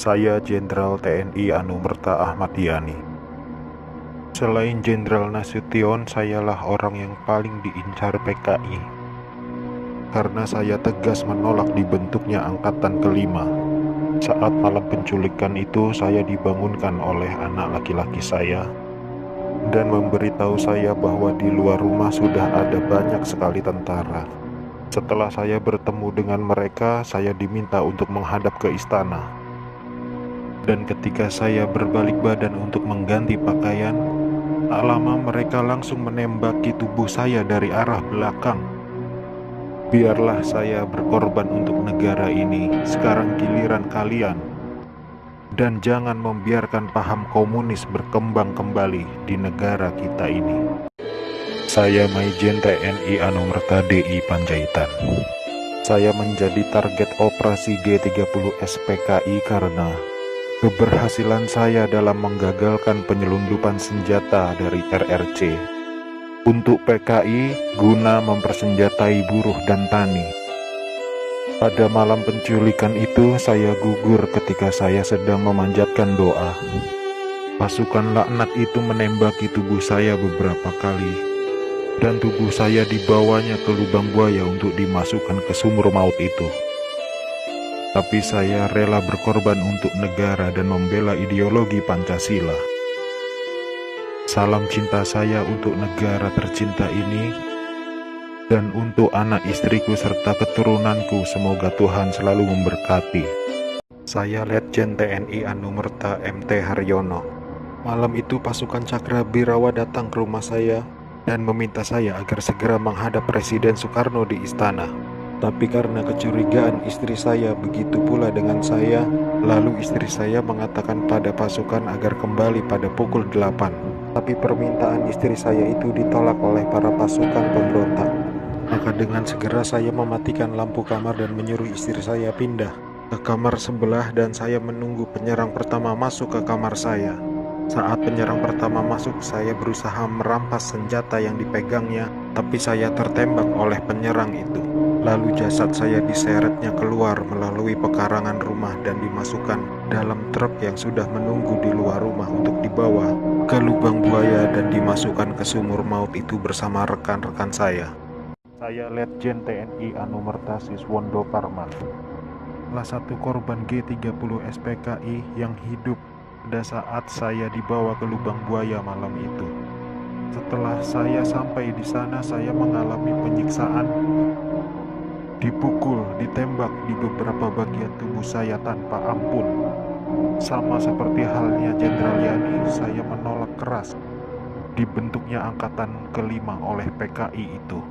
Saya Jenderal TNI Anumerta Ahmad Yani. Selain Jenderal Nasution, sayalah orang yang paling diincar PKI. Karena saya tegas menolak dibentuknya Angkatan Kelima. Saat malam penculikan itu, saya dibangunkan oleh anak laki-laki saya dan memberitahu saya bahwa di luar rumah sudah ada banyak sekali tentara. Setelah saya bertemu dengan mereka, saya diminta untuk menghadap ke istana. Dan ketika saya berbalik badan untuk mengganti pakaian, tak lama mereka langsung menembaki tubuh saya dari arah belakang. Biarlah saya berkorban untuk negara ini, sekarang giliran kalian. Dan jangan membiarkan paham komunis berkembang kembali di negara kita ini. Saya Maijen TNI Anumerta DI Panjaitan. Saya menjadi target operasi G30 SPKI karena keberhasilan saya dalam menggagalkan penyelundupan senjata dari RRC untuk PKI guna mempersenjatai buruh dan tani. Pada malam penculikan itu, saya gugur ketika saya sedang memanjatkan doa. Pasukan laknat itu menembaki tubuh saya beberapa kali, dan tubuh saya dibawanya ke lubang buaya untuk dimasukkan ke sumur maut itu. Tapi saya rela berkorban untuk negara dan membela ideologi Pancasila. Salam cinta saya untuk negara tercinta ini, dan untuk anak istriku serta keturunanku, semoga Tuhan selalu memberkati. Saya Letjen TNI Anumerta MT Haryono. Malam itu pasukan Cakrabirawa datang ke rumah saya dan meminta saya agar segera menghadap Presiden Soekarno di istana. Tapi karena kecurigaan istri saya begitu pula dengan saya, lalu istri saya mengatakan pada pasukan agar kembali pada pukul 8. Tapi permintaan istri saya itu ditolak oleh para pasukan pemberontak. Maka dengan segera saya mematikan lampu kamar dan menyuruh istri saya pindah ke kamar sebelah, dan saya menunggu penyerang pertama masuk ke kamar saya. Saat penyerang pertama masuk, saya berusaha merampas senjata yang dipegangnya, tapi saya tertembak oleh penyerang itu. Lalu jasad saya diseretnya keluar melalui pekarangan rumah dan dimasukkan dalam truk yang sudah menunggu di luar rumah untuk dibawa ke lubang buaya dan dimasukkan ke sumur maut itu bersama rekan-rekan saya. Saya Letjen TNI Anumerta Siswondo Parman, salah satu korban G30 SPKI yang hidup pada saat saya dibawa ke lubang buaya malam itu. Setelah saya sampai di sana, saya mengalami penyiksaan, dipukul, ditembak di beberapa bagian tubuh saya tanpa ampun. Sama seperti halnya Jenderal Yani, saya menolak keras dibentuknya Angkatan Kelima oleh PKI itu.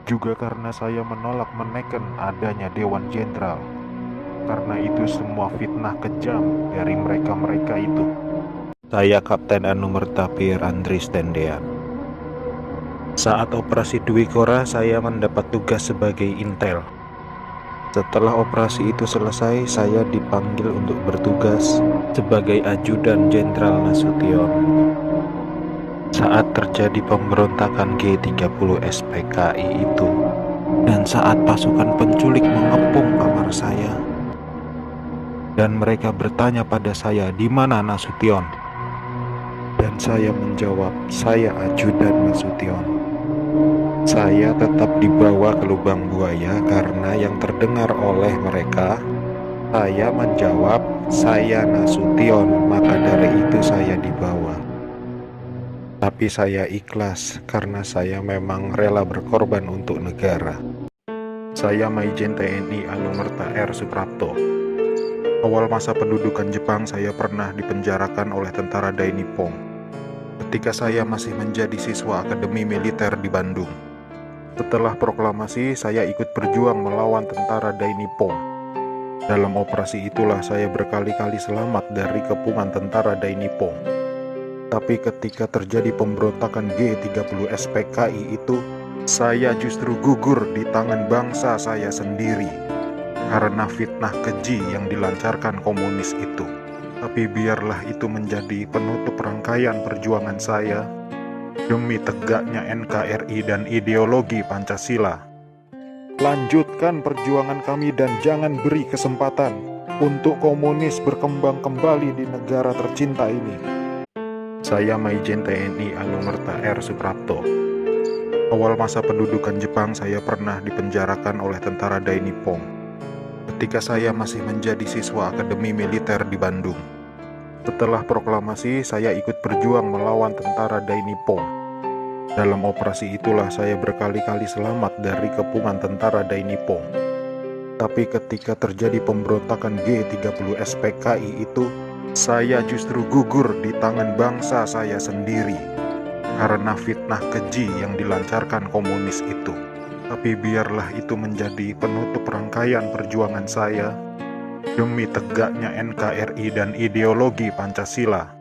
Juga karena saya menolak meneken adanya Dewan Jenderal. Karena itu semua fitnah kejam dari mereka-mereka itu. Saya Kapten Anumerta Pierre Andries Tendean. Saat operasi Dwi Kora, saya mendapat tugas sebagai intel. Setelah operasi itu selesai, saya dipanggil untuk bertugas sebagai ajudan Jenderal Nasution. Saat terjadi pemberontakan G30 SPKI itu, dan saat pasukan penculik mengepung kamar saya, dan mereka bertanya pada saya, "Di mana Nasution?" Dan saya menjawab, "Saya ajudan Nasution." Saya tetap dibawa ke lubang buaya karena yang terdengar oleh mereka, saya menjawab, "Saya Nasution," maka dari itu saya dibawa. Tapi saya ikhlas karena saya memang rela berkorban untuk negara. Saya Maijen TNI Anumerta R. Suprapto. Awal masa pendudukan Jepang, saya pernah dipenjarakan oleh tentara Dai Nippon ketika saya masih menjadi siswa Akademi Militer di Bandung. Setelah proklamasi, saya ikut berjuang melawan tentara Dai Nippon. Dalam operasi itulah saya berkali-kali selamat dari kepungan tentara Dai Nippon. Tapi ketika terjadi pemberontakan G30 SPKI itu, saya justru gugur di tangan bangsa saya sendiri karena fitnah keji yang dilancarkan komunis itu. Tapi biarlah itu menjadi penutup rangkaian perjuangan saya demi tegaknya NKRI dan ideologi Pancasila. Lanjutkan perjuangan kami dan jangan beri kesempatan untuk komunis berkembang kembali di negara tercinta ini. Saya Maijen TNI Anumerta R. Suprapto. Awal masa pendudukan Jepang saya pernah dipenjarakan oleh tentara Dai Nippon ketika saya masih menjadi siswa Akademi Militer di Bandung. Setelah proklamasi, saya ikut berjuang melawan tentara Dai Nippon. Dalam operasi itulah saya berkali-kali selamat dari kepungan tentara Dai Nippon. Tapi ketika terjadi pemberontakan G30 SPKI itu, saya justru gugur di tangan bangsa saya sendiri karena fitnah keji yang dilancarkan komunis itu. Tapi biarlah itu menjadi penutup rangkaian perjuangan saya demi tegaknya NKRI dan ideologi Pancasila.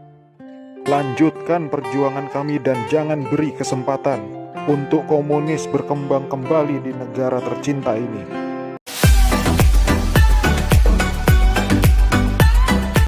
Lanjutkan perjuangan kami dan jangan beri kesempatan untuk komunis berkembang kembali di negara tercinta ini.